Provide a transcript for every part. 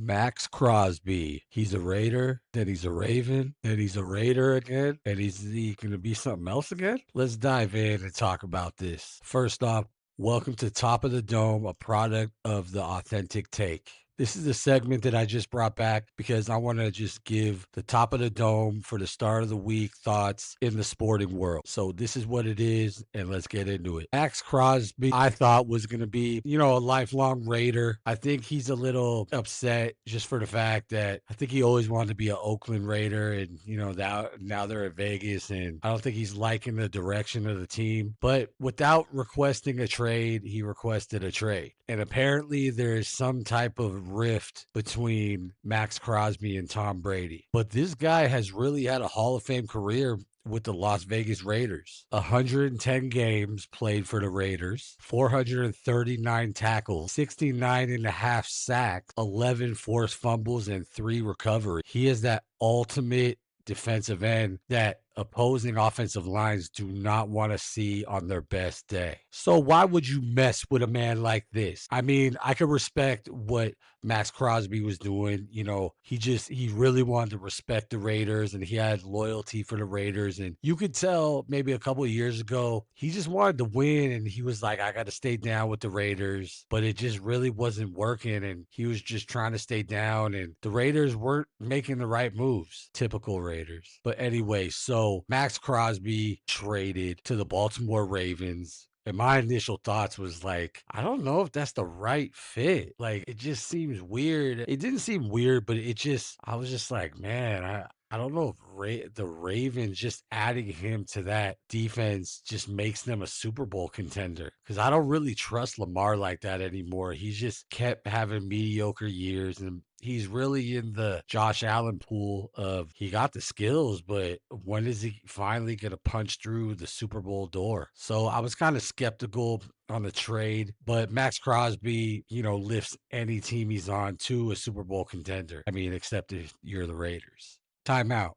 Maxx Crosby. He's a Raider, then he's a Raven, then he's a Raider again, and he going to be something else again? Let's dive in and talk about this. First off, welcome to Top of the Dome, a product of the Authentic Take. This is a segment that I just brought back because I want to just give the top of the dome for the start of the week thoughts in the sporting world. So this is what it is, and let's get into it. Maxx Crosby, I thought was going to be, a lifelong Raider. I think he's a little upset just for the fact that I think he always wanted to be an Oakland Raider, and now they're at Vegas, and I don't think he's liking the direction of the team. But without requesting a trade, he requested a trade. And apparently there is some type of rift between Maxx Crosby and Tom Brady. But this guy has really had a Hall of Fame career with the Las Vegas Raiders. 110 games played for the Raiders, 439 tackles, 69 and a half sacks, 11 forced fumbles, and 3 recoveries. He is that ultimate defensive end that opposing offensive lines do not want to see on their best day. So why would you mess with a man like this? I mean, I could respect what Maxx Crosby was doing. He really wanted to respect the Raiders and he had loyalty for the Raiders. And you could tell maybe a couple of years ago, he just wanted to win and he was like, I got to stay down with the Raiders, but it just really wasn't working. And he was just trying to stay down and the Raiders weren't making the right moves. Typical Raiders. But anyway, so Maxx Crosby traded to the Baltimore Ravens. And my initial thoughts was like, I don't know if that's the right fit. Like, it just seems weird. It didn't seem weird, but I was just like, man, I don't know if the Ravens just adding him to that defense just makes them a Super Bowl contender. Because I don't really trust Lamar like that anymore. He's just kept having mediocre years and he's really in the Josh Allen pool of he got the skills, but when is he finally going to punch through the Super Bowl door? So I was kind of skeptical on the trade, but Maxx Crosby, lifts any team he's on to a Super Bowl contender. I mean, except if you're the Raiders. Timeout.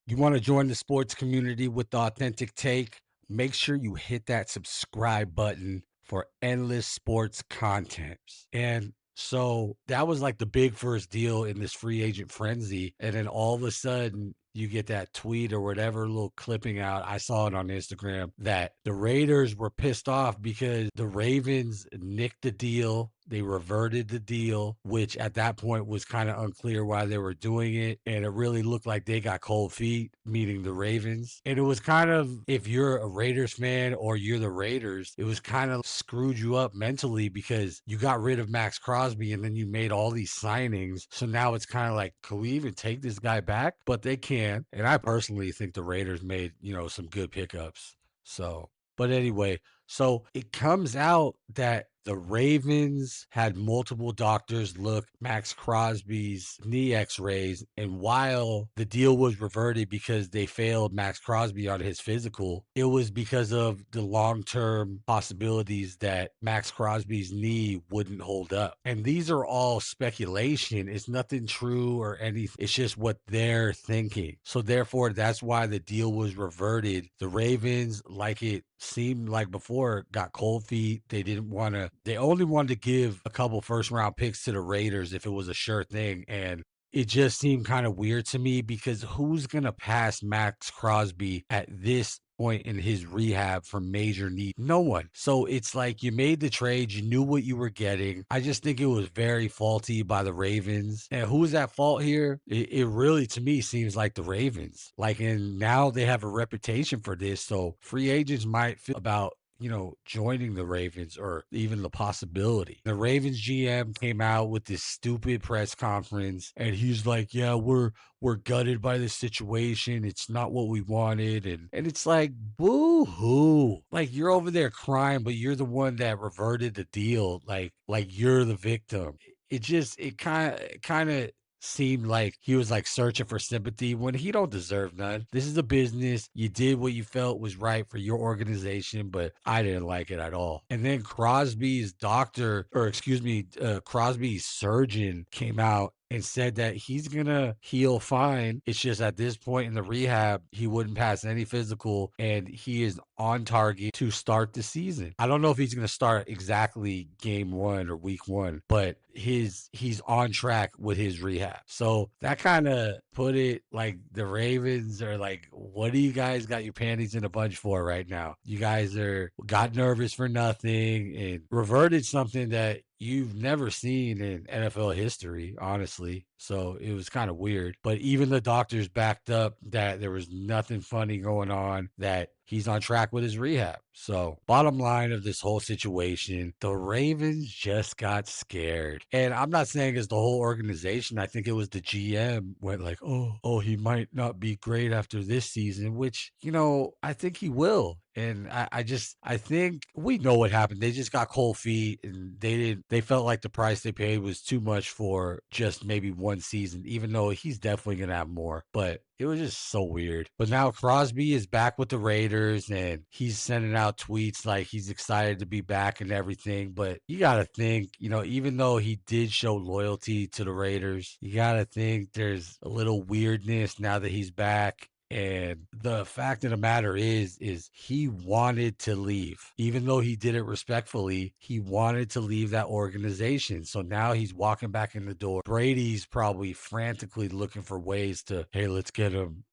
You want to join the sports community with the Authentic Take? Make sure you hit that subscribe button for endless sports content. And so that was like the big first deal in this free agent frenzy. And then all of a sudden, you get that tweet or whatever little clipping out. I saw it on Instagram that the Raiders were pissed off because the Ravens nicked the deal. They reverted the deal, which at that point was kind of unclear why they were doing it. And it really looked like they got cold feet, meaning the Ravens. And it was kind of, if you're a Raiders fan or you're the Raiders, it was kind of screwed you up mentally because you got rid of Maxx Crosby and then you made all these signings. So now it's kind of like, can we even take this guy back? But they can. And I personally think the Raiders made, some good pickups. So, but anyway, so it comes out that the Ravens had multiple doctors look Maxx Crosby's knee x-rays. And while the deal was reverted because they failed Maxx Crosby on his physical, it was because of the long-term possibilities that Maxx Crosby's knee wouldn't hold up. And these are all speculation. It's nothing true or anything. It's just what they're thinking. So therefore, that's why the deal was reverted. The Ravens, like it seemed like before, got cold feet. They only wanted to give a couple first round picks to the Raiders if it was a sure thing. And it just seemed kind of weird to me because who's going to pass Maxx Crosby at this point in his rehab for major need? No one. So it's like you made the trade, you knew what you were getting. I just think it was very faulty by the Ravens. And who's at fault here? It really, to me, seems like the Ravens. And now they have a reputation for this. So free agents might feel about joining the Ravens or even the possibility. The Ravens GM came out with this stupid press conference and he's like, yeah, we're gutted by this situation. It's not what we wanted. And it's like, boo hoo. Like you're over there crying, but you're the one that reverted the deal. Like you're the victim. It kind of seemed like he was like searching for sympathy when he don't deserve none. This is a business. You did what you felt was right for your organization, but I didn't like it at all. And then Crosby's Crosby's surgeon came out and said that he's gonna heal fine. It's just at this point in the rehab, he wouldn't pass any physical and he is on target to start the season. I don't know if he's going to start exactly game 1 or week 1, but he's on track with his rehab. So that kind of put it like the Ravens are like, what do you guys got your panties in a bunch for right now? You guys are got nervous for nothing and reverted something that you've never seen in NFL history, honestly. So it was kind of weird. But even the doctors backed up that there was nothing funny going on, that he's on track with his rehab. So, bottom line of this whole situation, the Ravens just got scared. And I'm not saying it's the whole organization. I think it was the GM went like, oh, he might not be great after this season, which, I think he will. And I think we know what happened. They just got cold feet and they felt like the price they paid was too much for just maybe one season, even though he's definitely going to have more. But it was just so weird. But now Crosby is back with the Raiders and he's sending out tweets like he's excited to be back and everything. But you got to think, even though he did show loyalty to the Raiders, you got to think there's a little weirdness now that he's back. And the fact of the matter is he wanted to leave. Even though he did it respectfully, he wanted to leave that organization. So now he's walking back in the door. Brady's probably frantically looking for ways to, hey, let's get him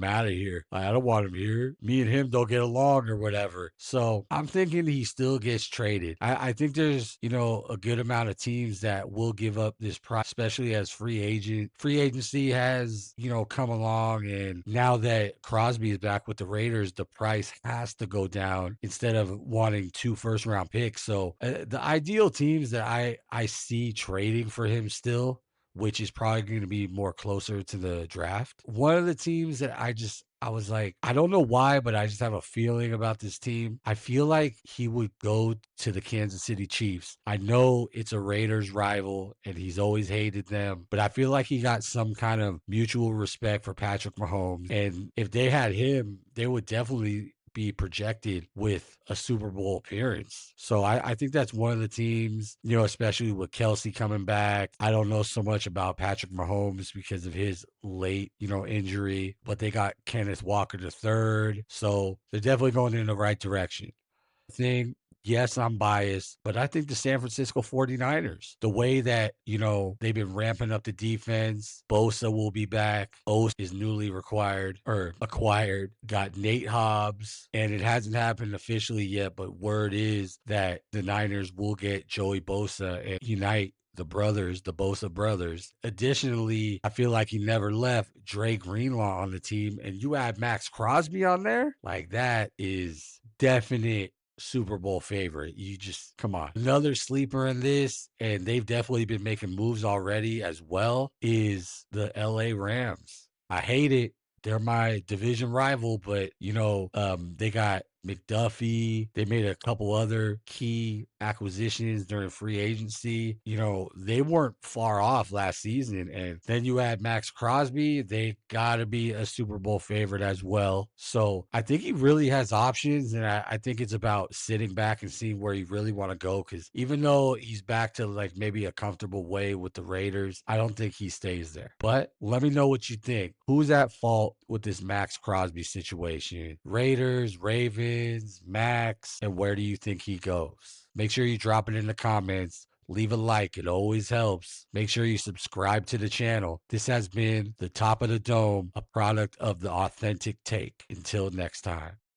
out of here. I don't want him here. Me and him don't get along or whatever. So I'm thinking he still gets traded. I think there's, a good amount of teams that will give up this price, especially as free agency has, come along. And now that Crosby is back with the Raiders, the price has to go down instead of wanting 2 first-round picks. So the ideal teams that I see trading for him still, which is probably going to be more closer to the draft. One of the teams that I was like, I don't know why, but I just have a feeling about this team. I feel like he would go to the Kansas City Chiefs. I know it's a Raiders rival and he's always hated them, but I feel like he got some kind of mutual respect for Patrick Mahomes. And if they had him, they would definitely be projected with a Super Bowl appearance. So I think that's one of the teams, especially with Kelsey coming back. I don't know so much about Patrick Mahomes because of his late, injury, but they got Kenneth Walker III. So they're definitely going in the right direction. Thing. Yes, I'm biased, but I think the San Francisco 49ers, the way that, they've been ramping up the defense, Bosa will be back. Bosa is newly acquired, got Nate Hobbs, and it hasn't happened officially yet, but word is that the Niners will get Joey Bosa and unite the Bosa brothers. Additionally, I feel like he never left Dre Greenlaw on the team, and you add Maxx Crosby on there, like that is definite Super Bowl favorite. You just come on. Another sleeper in this, and they've definitely been making moves already as well, is the LA Rams. I hate it. They're my division rival, but they got McDuffie. They made a couple other key acquisitions during free agency. They weren't far off last season. And then you add Maxx Crosby, they got to be a Super Bowl favorite as well. So I think he really has options. And I think it's about sitting back and seeing where you really want to go. Because even though he's back to like maybe a comfortable way with the Raiders, I don't think he stays there. But let me know what you think. Who's at fault with this Maxx Crosby situation? Raiders, Ravens, Max, and where do you think he goes? Make sure you drop it in the comments. Leave a like. It always helps. Make sure you subscribe to the channel. This has been the Top of the Dome, a product of the Authentic Take. Until next time.